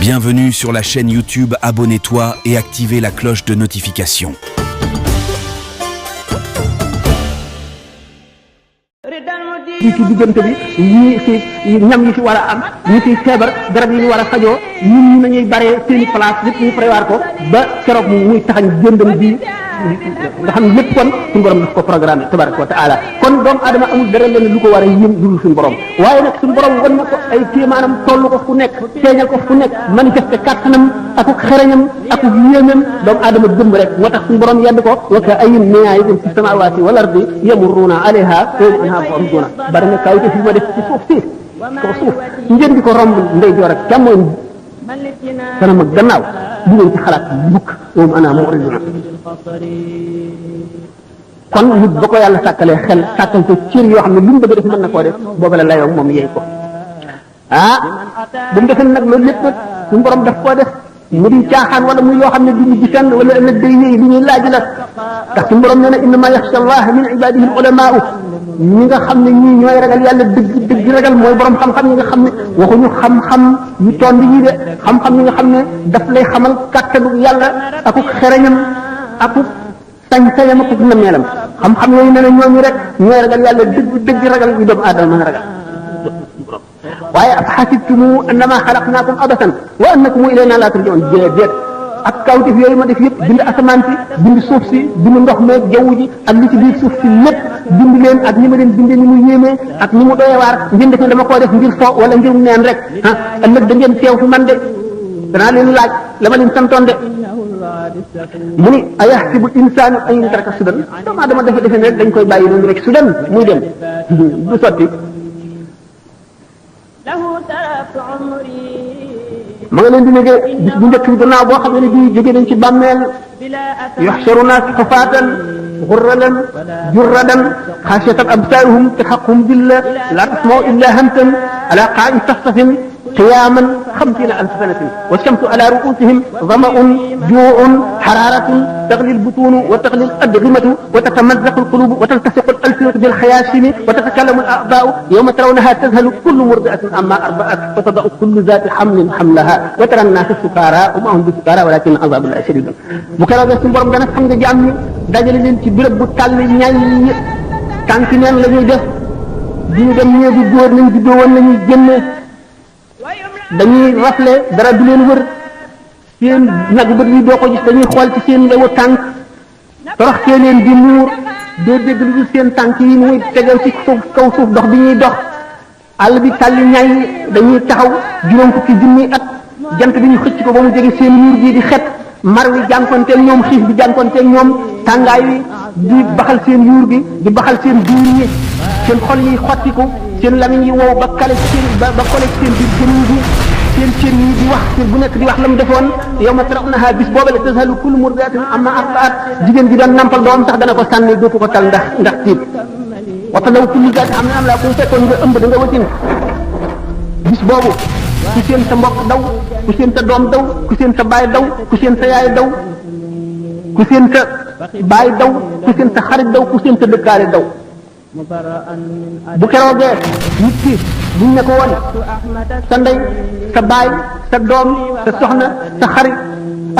Bienvenue sur la chaîne YouTube, abonne-toi et activez la cloche de notification. ci diggante bi ñii ci ñam yi fi war a am ñi ci feebar garab yi ñu war a fajoo ñun ñu nañuy baree seeni place lépp ñu prévoir ko ba keroog muy taxañ jëndam bi nga xam ne lépp kon suñu borom daf ko programme tabaraka wa taala kon doomu adama amul dara leen lu ko war a yëm dul suñu borom waaye nag suñu borom wan na ko ay kéemaanam tollu ko fu nekk feeñal ko fu nekk manifesté kàttanam akuk xereñam akuk yéemam doomu adama gëm rek moo tax suñu borom yedd ko wa ka ayyin min aayatin fi samaawaati wal ardi yamurruuna alayha wa hum anhaa mu'riduun bari na kaw fi ma def ci suuf si ko suuf ngeen di ko romb ndeyjoor ak càmmooñ kanam ak gannaaw du ngeen ci xalaat mukk wa hum anhaa mu'riduun kon nit ba ko yàlla sàkkalee xel sàkkal ko cër yoo xam ne lu mu bëgg a def mën na koo def booba la layoo moom yeey ko bu mu defee nag loolu lépp nag suñu borom daf koo def mu di caaxaan wala muy yoo xam ne du ñu ci fenn wala ëllëg day yéey li ñuy laaj la ndax suñu borom nee na innama yaxsha allaha min ibadihi al-ulamaa'u ñi nga xam ne ñii ñooy ragal yàlla dëgg ragal mooy borom xam-xam yi nga xam ne waxuñu xam-xam yu tond yi de xam-xam yi nga xam ne daf lay xamal kàttanu yàlla akuk xereñam akuk sañ-sañam akuk nameelam xam-xam yooyu nee na ñooñu rek ñooy ragal yàlla dëgg ragal yu doomu aadama mën a ragal waaye afahasibtum annama xalaqnaakum abasan wa annakum ilayna la turja'un déet ak kawtif yooyu ma def yëpp bind asamaan si bind suuf si bind ndox meeg jaww ji ak li ci biir suuf si lépp bind leen ak ni ma leen bindee ni mu yéemee ak ni mu doyee waar ngeen def ne dama koo def ngir fo wala ngir neen rek ëllëg da ngeen teew fi man de danaa leen laaj la ma leen santoon de mu ni ayahsibu insaanu an yutraka sudan dama defe ne rek dañ koy bàyyi noonu rek sudan muy dem du sotti ma nga leen di léegi bis bu njëkk bi gannaaw boo xam ne bii jóge nañ ci bàmmeel yuhsharuna hufaatan ghurran jurradan khashiyatan absaruhum tarhaquhum dhillah la tasma'u illa hamsan ala qa'in safsafin qiyaman 50,000 sanatin والشمس على رؤوسهم ظمأ جوع حرارة تغلي البطون وتغلي الأدغمة وتتمزق القلوب وتلتصق الألسنة بالخياشيم وتتكلم الأعضاء يوم ترونها تذهل كل مرضعة عما أرضعت وتضع كل ذات حمل حملها وترى الناس سكارى وما هم بسكارى ولكن عذاب الله شديد bu keroog suñu borom dana xam nga jaam ñi dajale leen ci béréb bu tàll ñaay tànki neen la ñuy def duñu dem ñeegi góor nañ juddoo woon nañuy génne dañuy rafle dara du leen wër seen nag bët yi doo ko gis dañuy xool ci seen lewu tànk toroxtee leen di muur doo dégg lu dul seen tànk yi muy tegal ci suuf kaw suuf dox bi ñuy dox àll bi tàlli ñay dañuy taxaw juróom fukki junni at jant bi ñu xëcc ko ba mu jege seen yuur gi di xet mar wi jànkonteel ñoom xiif bi jànkonteel ñoom tàngaay wi di baxal seen yuur gi di baxal seen duur yi seen xol yi xottiku seen lamiñ yi wow ba kale ci seen ba kole ci seen biir jëmm bi seen cër yi di wax cër bu nekk di wax la mu defoon yawma tarawnaha bis booba la tazhalu kullu murdi'atin amma arda'at jigéen ji doon nampal doom sax dana ko sànni dootu ko tal ndax tiit wa tadaw kullu zaati hamlin hamlaha ku fekkoon nga ëmb da nga wasin bis boobu ku seen sa mbokk daw ku seen sa doom daw ku seen sa baay daw ku seen sa yaay daw ku seen sa baay daw ku seen sa xarit daw ku seen sa dëkkaale daw bu keroogee nit ki buñ ne ko woon sa ndey sa baay sa doom sa soxna sa xarit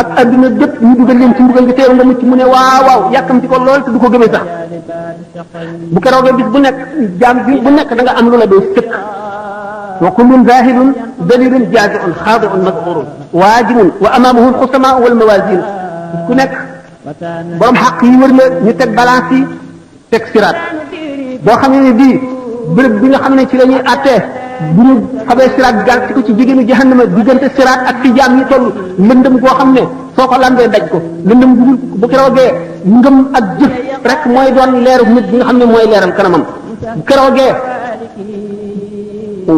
ak adduna jëpp ñu dugal leen ci mbugal gi teeru nga mucc mu ne waaw yàkkamti ko lool te du ko gëmee sax bu keroogee bis bu nekk jaam bi bu nekk da nga am lu la dee sëkk wa kullun zahidun dalilun jazi'un khadi'un maz'urun waajibun wa amamuhu al-khusama wal mawazin ku nekk borom xaq yi wër la ñu teg balance yi teg siraat boo xam ne bii béréb bi nga xam ne ci la ñuy àttee bu ñu xamee siraat gàll ci ko ci jigéenu jahannama diggante siraat ak fi jaam yi toll lëndëm goo xam ne soo ko lambee daj ko lëndëm bu keroogee ngëm ak jëf rek mooy doon leeru nit bi nga xam ne mooy leeral kanamam bu keroogee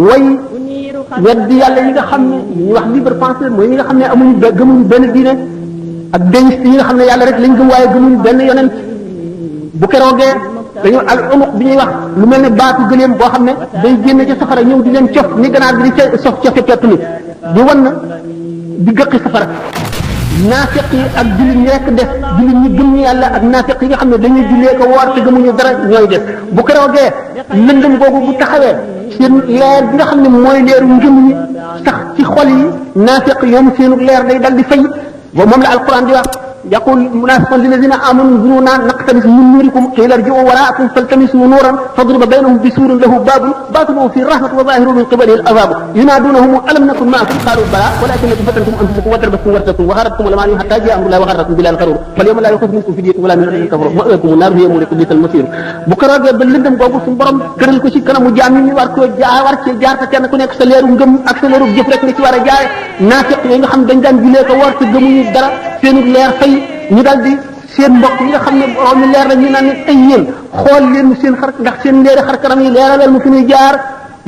way weddi yàlla yi nga xam ne ñuy wax libre penseur mooy ñi nga xam ne gëmuñu benn diine ak déiste yi nga xam ne yàlla rek lañ gëm waaye gëmuñu benn yonent bu keroogee dañu al umuq bi ñuy wax lu mel ne baatu gëléem boo xam ne day génne ca safara ñëw di leen cof ni ganaar bi di sof cofe pettu ni di wan na di gëqi safara naafiq yi ak jullit ñi rek def jullit ñi gëm ñu yàlla ak naafiq yi nga xam ne dañuy jullee ko woor te gëmuñu dara ñooy def bu keroogee lëndëm googu bu taxawee seen leer bi nga xam ne mooy leeru ngëm ñi sax ci xol yi naafiq yoom seenu leer day dal di fay ba moom la alquran di wax يقول المنافقون للذين امنوا انظرونا نقتبس من نوركم قيل ارجعوا وراءكم فالتمسوا نورا فاضرب بينهم بسور له باب باطنه في الرحمه وظاهره من قبله العذاب ينادونهم الم نكن معكم قالوا بلى ولكنكم فتنتم انفسكم وتربصتم وارتبتم وغرتكم الاماني حتى جاء امر الله وغرتكم بالله الغرور فاليوم لا يؤخذ منكم فدية ولا من الذين كفروا مأواكم النار هي مولكم بئس المصير bu keroogee ba lëndëm googu suñu borom tëral ko ci kanamu jaam ñi war ko war ci jaar te kenn ku nekk sa leeru ngëm ak sa leeru jëf rek nga ci war a jaare naafiq yi nga xam dañ daan julee ko war te gëmuñu dara seenu leer fay ñu daal di seen mbokk yi nga xam ne borom mi leer la ñu naan ay yéen xool leen seen xar ndax seen leeri xar kanam yi leeralal mu fi ñuy jaar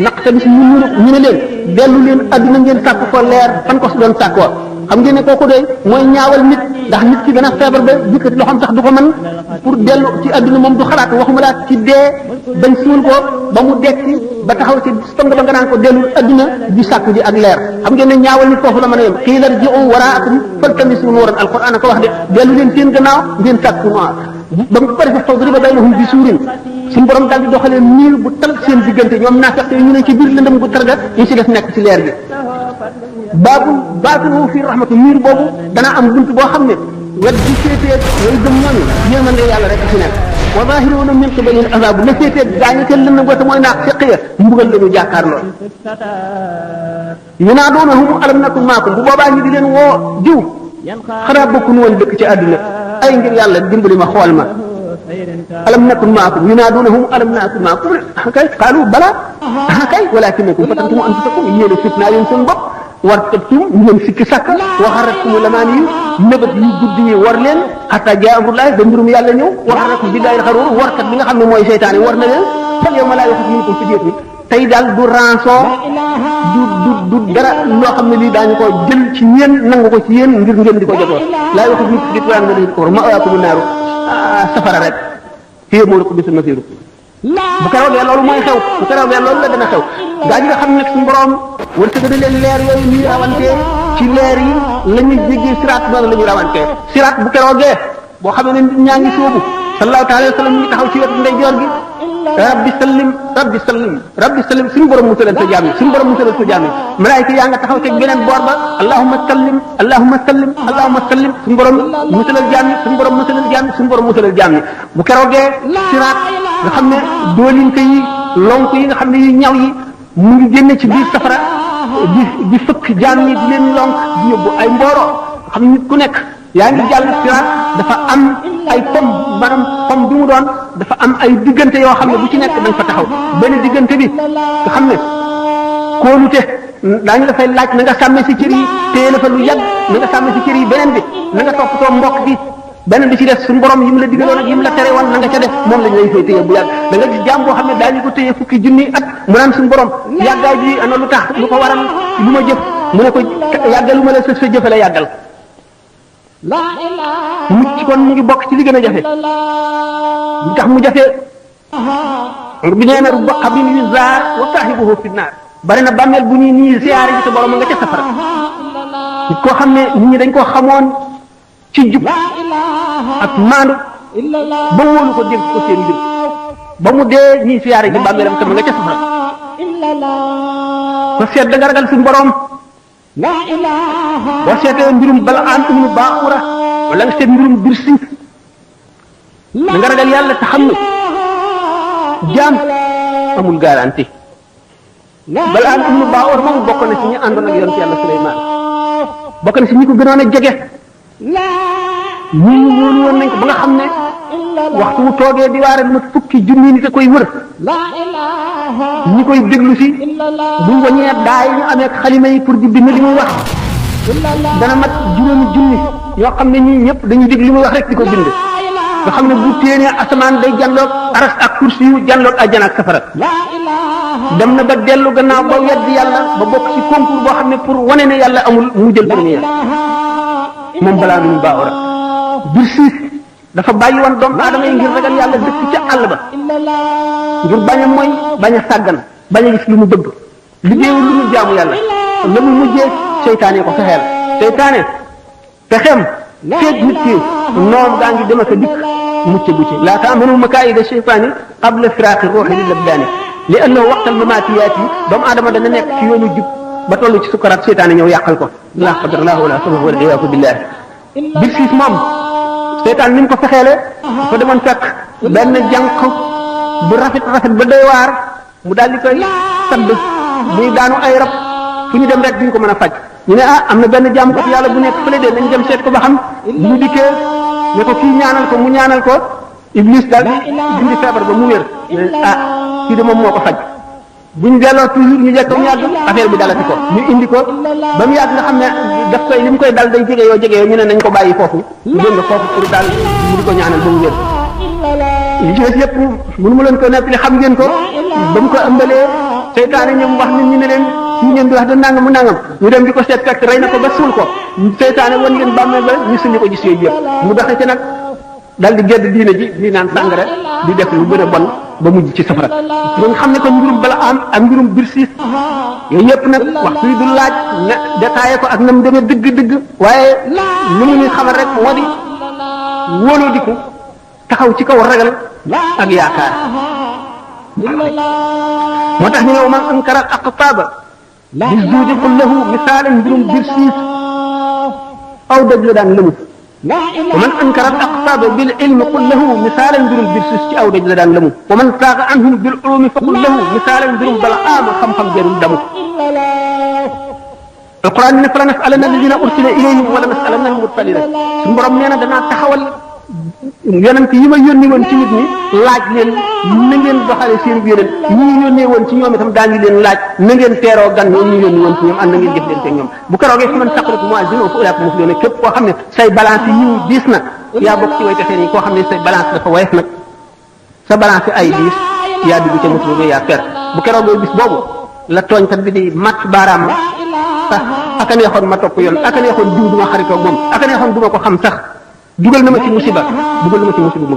naqta bis ñu ne leen dellu leen adduna ngeen sàkk ko leer fan ko si doon sàkkoo xam ngeen ne kooku doy mooy ñaawal nit ndax nit ki dana feebar ba yëkkati loxoom sax du ko mën pour dellu ci adduna moom du xalaat waxuma laa ci dee bañ suul ko ba mu dekki ba taxaw ci stong ba nga naan ko dellu adduna di sàkku ji ak leer xam ngeen ne ñaawal nit foofu la mën a yem qiila irji'u waraakum faltamisu nuuran alquran a ko wax de dellu leen seen gannaaw ngeen sàkku noir ba mu pare fa fadriba baynahum bi suurin suñu borom daal di doxalee niir bu tal seen diggante ñoom naafeq yi ñu ne ci biir lëndëm gu targa ñu ci def nekk ci leer gi baabu baatinuhu fi rahmatu niir boobu dana am bunt boo xam ne wet bi féetee yooyu gëm ñooñu yërmande yàlla rek ci nekk wa zaahiruuna min qibalihi al-azaab la féetee gaañu ca lëndëm ba te mooy naafiq ya mbugal la ñu jàkkaarloo yunaaduunahum alam nakun maakum bu boobaa ñu di leen woo diw xanaa bokkuñu woon dëkk ci àdduna ay ngir yàlla dimbali ma xool ma alam nakun maakum yunaadunahum alam nakun maakum kay qaalu bala kay walakinakum fatantum anfusakum yéen a fitnaa leen seen bopp wartabtum ngeen sikki sàkk wa xarratkum lamaani yi nëbët yu guddi yi war leen hatta jaa amrullahi ba mbirum yàlla ñëw wa xarrakum billaahil xaruur warkat bi nga xam ne mooy seytaane war na leen fal yawma laa yu'xazu minkum fidyatun tey daal du rançon du dara loo xam ne lii daañu ko jël ci yéen nangu ko ci yéen ngir ngeen di ko jotoo laa yu'xazu minkum fidyatun wa ladina kafaru ma'waakumu naaru safara rek fii moo ko bisul masiiru bu keroogee loolu mooy xew bu keroogee loolu la dana xew gaa ñi nga xam ne suñu borom wërsëg da leen leer yooyu ñuy rawantee ci leer yi la ñuy jéggee siraat noonu la ñuy rawantee siraat bu keroogee boo xam ne nit ñaa ngi sóobu sallallahu alayhi wa sallam ñu ngi taxaw ci wetu ndeyjoor gi rabbi sallim rabbi sallim rabbi sallim suñu borom musalal sa jaam yi suñu borom musalal sa jaam yi malaayika yaa nga taxaw ci beneen boor ba allahumma sallim allahumma sallim allahumma sallim suñu borom musalal jaam yi suñu borom musalal jaam yi suñu borom musalal jaam yi bu keroogee siraat nga xam ne doolinka yi lonk yi nga xam ne yu ñaw yi mu ngi génne ci biir safara di fëkk jaam yi di leen lonk di yóbbu ay mbooloo xam ne nit ku nekk yaa ngi jàll siraat dafa am ay pom maanaam pom bi mu doon dafa am ay diggante yoo xam ne bu ci nekk da nga fa taxaw benn diggante bi nga xam ne kóolute daañu la fay laaj na nga sàmme si cër yi téye la fa lu yàgg na nga sàmme si cër yi beneen bi na nga toppatoo mbokk gi beneen bi ci def suñu borom yi mu la digaloon ak yi mu la tere woon na nga ca def moom lañ lay fay téye bu yàgg da nga gis jaam boo xam ne daañu ko téye fukki junni at mu naan suñu borom yàggaay bi ana lu tax lu ko waral lu ma jëf mu ne ko yàggalu ma la sa jëfe la yàggal mucc kon mu ngi bokk ci li gën a jafe li tax mu jafe bi nee na rubba qabrin yuzaar wa saahibuhu fi naar bari na bàmmeel bu ñuy nii ziyaare ji sa borom nga ca safara nit koo xam ne nit ñi dañ koo xamoon ci jub ak maandu ba wóolu ko dégg ko seen mbir ba mu dee ñii siyaare ci bàmmeelam tam nga ca safara ko seet da nga ragal suñu borom boo seetee mbirum bala an ibnu baaxura wala nga seet mbirum birsi da nga ragal yàlla te xam ne jaam amul garanti bala an ibnu baaxura moom bokk na ci ñi àndoon ak yonent yàlla Suleymaan bokk na ci ñi ko gënoon a jege ñun wóolu woon nañ ko ba nga xam ne waxtu wu toogee di waare ma fukki junni nit a koy wër ñi koy déglu si bu wañee daay ñu amee xalima yi pour di bind li muy wax dana mat juróomi junni ñoo xam ne ñii ñëpp dañuy dégg li muy wax rek di ko bind nga xam ne bu téenee asamaan day jàlloog aras ak kursi yu jàlloog àjjana ak safara dem na ba dellu gannaaw ba weddi yàlla ba bokk ci concours boo xam ne pour wane ne yàlla amul mu jël premier moom balaa nu mu baaxoon bir siis dafa bàyyi woon doomu aadama yi ngir ragal yàlla dëkk ca àll ba ngir bañ a mooy bañ a sàggan bañ a gis lu mu bëgg liggéeyul lu mu jaamu yàlla la mu mujjee seytaane ko fexeel seytaane pexeem feeg nit ki noonu daa ngi dem ak a dikk mucc gu ci laa taamanu makaayida seytaani qabla firaaqi ruuxi lil abdaani li annahu waqtal mamaatiyaat yi doomu aadama dana nekk ci yoonu jub ba toll ci sukaraat seytaane ñëw yàqal ko la qadarallahu wala sabab wala iyaaku billahi bir siis moom seytaan ni mu ko fexeele ko demoon fekk benn jànq bu rafet ba doy waar mu daal di koy sadd muy daanu ay rab fu ñu dem rek duñ ko mën a faj ñu ne ah am na benn jàmm ko yàlla bu nekk fële de nañ dem seet ko ba xam bu ñu dikkee ne ko kii ñaanal ko mu ñaanal ko iblis daal dindi feebar ba mu wér ah kii de moom moo ko faj bu ñu delloo toujours ñu jekk ba mu yàgg affaire bi dalati ko ñu indi ko ba mu yàgg nga xam ne daf koy li mu koy dal day jege yoo ñu ne nañ ko bàyyi foofu dégg nga foofu pour daal ñu di ko ñaanal ba mu wér li ci des yëpp mënu ma leen ko nekk li xam ngeen ko ba mu ko ëmbalee seytaane ñoom wax nit ñi ne leen ñu ngeen di wax da nangam mu nangam ñu dem di ko seet fekk rey na ko ba suul ko seytaane wan ngeen bàmmeel ba ñu suñu ko gis yooyu yëpp mu doxe ci nag dal di gedd diine ji di naan sàngara di def lu gën a bon ba mujj ci safara nga xam ne ko mbirum bala am ak mbirum birsiis yooyu yëpp nag waxtu yi du laaj na détaillé ko ak na mu demee dëgg-dëgg waaye lu mu ñuy xamal rek moo di wóoloo diku taxaw ci kaw ragal ak yaakaar moo tax ñu ne man ankara al aqtaaba bi zuudi qul lahu misaalan mbirum birsiis aw dëgg la daan lëmu ومن أنكر الأقطاب بالعلم قل له مثالا در البرسس أو رجل دان لمو ومن ساق عنهم بالعلوم فقل له مثالا در بلعام خم جر دمو القرآن فلا نسألن الذين أرسل إليهم ولا نسألن المرسلين سنبرم نينا دنا تحول yonent yi ma yónni woon ci nit ñi laaj leen na ngeen doxale seen biir ñi yónnee woon ci ñoom itam daañu leen laaj na ngeen teeroo gan ñoom ñu yónni woon ci ñoom ànd na ngeen jëf leen te ñoom bu keroogee fi man saqalat muazin fa ulaaka muflihun képp koo xam ne say balance yi yiw diis na yaa bokk ci way texee nii koo xam ne say balance dafa woyof nag sa balance ay diis yaa dugg ca muslu yaa perte bu keroogee bis boobu la tooñkat bi di mat baaraam sax aka neexoon ma topp yoon aka neexoon diw duma xaritoog moom aka neexoon duma ko xam sax dugal na ma ci musiba mu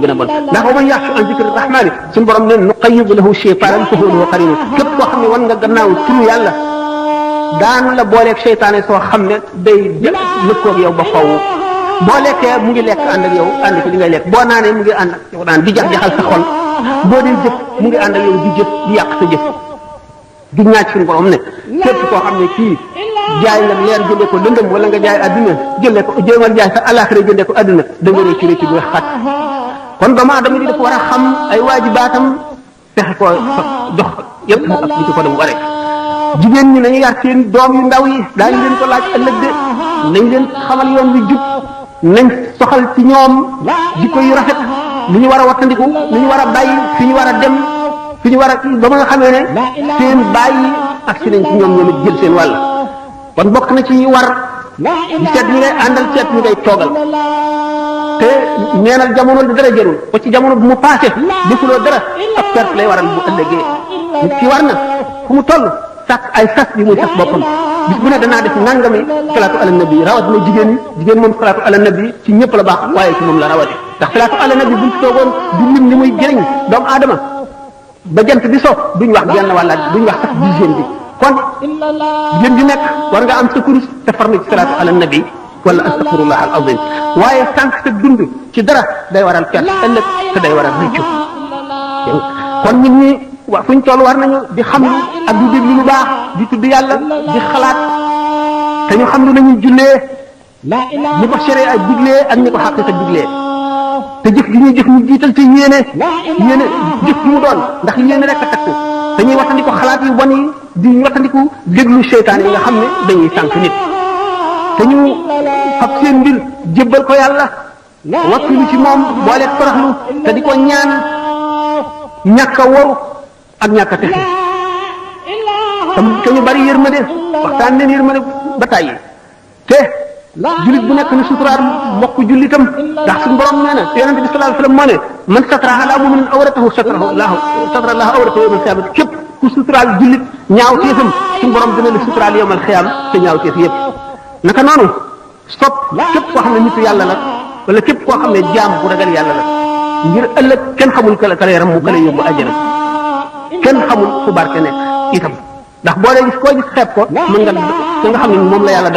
gën a bon ndax wa man yaxshu an zikri rahmani suñu borom ne nuqayyid lahu shaytanan fa huwa lahu qarin képp koo xam ne wan nga gannaaw turu yàlla daanu la booleeg seytaane soo xam ne day lëkkoog yow ba faw boo lekkee mu ngi lekk ànd ak yow ànd ci li ngay lekk boo naanee mu ngi ànd ak yow daan di jax-jaxal sa xol boo dee jëf mu ngi ànd ak yow di jëf di yàq sa jëf di ñaaj suñu borom ne képp koo xam ne kii jaay nga leer jëndee ko lëndëm wala nga jaay adduna jëndee ko jéemal jaay sa alaxira jëndee ko adduna da nga réccu réccu bu xat kon doomu aadama ji dafa war a xam ay waajibaatam fexe ko dox yëpp mu ak di ko dem waree jigéen ñi nañu yar seen doom yu ndaw yi daañu leen ko laaj ëllëg de nañ leen xamal yoon wi jub nañ soxal ci ñoom jikko yu rafet lu ñu war a wattandiku lu ñu war a bàyyi fi ñu war a dem fi ñu war a ba ma nga xamee ne seen bàyyi ak si nañ ci ñoom ñoom it jël seen wàll kon bokk na ci war di seet ñi ngay àndal seet ñi ngay toogal te neenal jamono di dara jërul ba ci jamono bu mu passé defuloo dara ab perte lay waral bu ëllëgee nit ki war na fu mu toll sàkk ay sas yi muy sas boppam bis bu ne danaa def nangami salaatu ala nabi rawat na jigéen moom salaatu ala nabi ci ñëpp la baax waaye ci moom la rawate ndax salaatu ala nabi buñ ci toogoon du lim li muy jëriñ doomu aadama ba jant bi so duñ wax genn wàlla duñ wax sax dixième bi kon jigéen ji nekk war nga am sa kurus te farlu ci salaatu ala nabi wala astaghfirullah al azim waaye sànq sa dund ci dara day waral perte ëllëg te day waral rëccu kon nit ñi wa fuñ toll war nañu di xam ak di déglu lu baax di tudd yàlla di xalaat te ñu xam lu nañuy jullee ni ko séré ak diglee ak ni ko xaqiqa diglee te jëf gi ñuy jëf ñu jiital te yéene jëf gi mu doon ndax yéene rek a takk dañuy wattandiku xalaat yu bon yi di wattandiku déglu seytaan yi nga xam ne dañuy sànq nit te ñu fab seen mbir jébbal ko yàlla wakkilu ci moom boole toroxlu te di ko ñaan ñàkk a woru ak ñàkk a texe te ñu bari yërmande waxtaan leen yërmande ba tàyyi te julit bu nekk ni suturaal mbokk jullitam ndax suñu borom nee na yonente bi sallallahu alayhi wasallam moo ne man satara ala muminin awratahu satara allah awratahu yawmal qiyaamati képp ku suturaal jullit ñaaw teefam suñu borom dina la suturaal yawmal qiyaam te ñaaw teef yëpp naka noonu stop képp koo xam ne nitu yàlla la wala képp koo xam ne jaam bu ragal yàlla la ngir ëllëg kenn xamul kala yaram mu kala yóbbu àjjana kenn xamul fu barke nekk itam ndax boo dee gis koo gis xeeb ko mën nga xam ne moom la yàlla